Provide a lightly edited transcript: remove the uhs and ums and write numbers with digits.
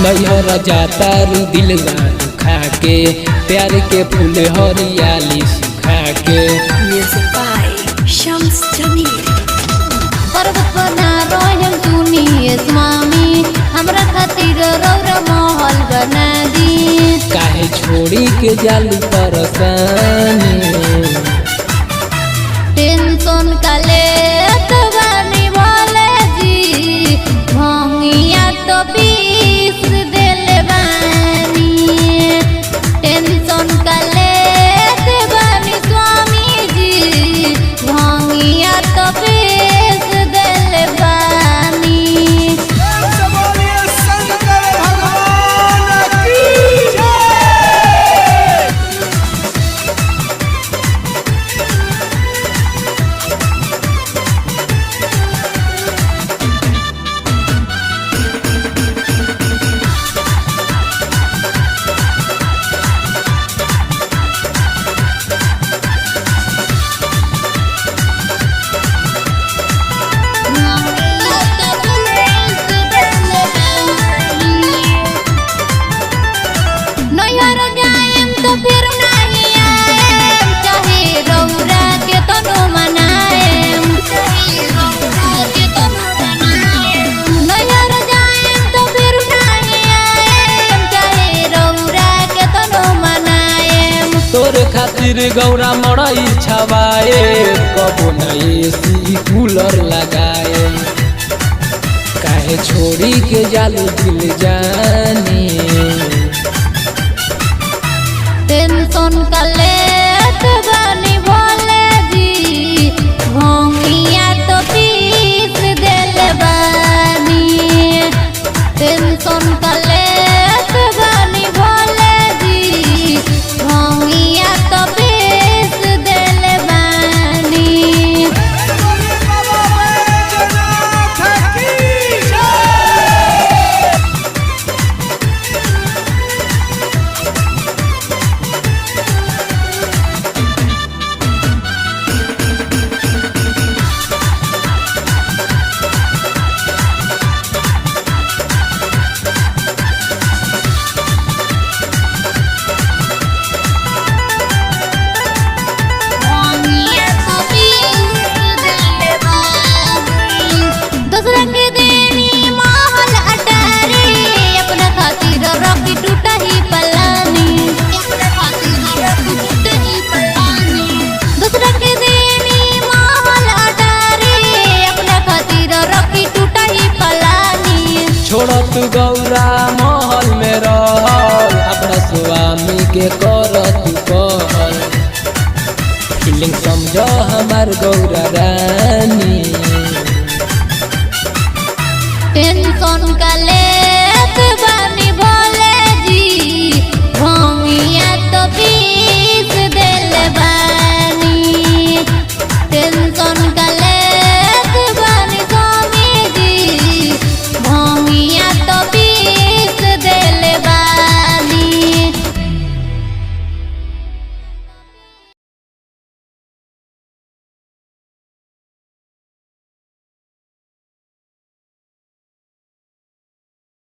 नैहर जाता रू दिलवा दुखा के प्यार के फूल हरियाली सुखा के। Music by Shams Jamil। पर्वत बना रोहम सुनिए स्वामी हमरा खातिर रौरा महल बना दी। काहे छोड़ी के जालू परसानी टेंशन काले तबानी भोले जी भंगिया तो पीस देले बानी। टेंशन काले तबानी स्वामी जी भंगिया तो पीस देले बानी। तोरे खातिर गौरा मड़ई छवाए कबो न एसी कूलर लगाए। काहे छोड़ी के जालू दिल जानी टेंशन काले तबानी भोले जी भंगिया तो पीस देले बानी। टेंशन काले तबानी भोले जी भंगिया तो पीस देले बानी। छोड़ तू गौरा महल में रहल अपना स्वामी के कर तू कहल। फीलिंग समझो हमार गौरा रानी।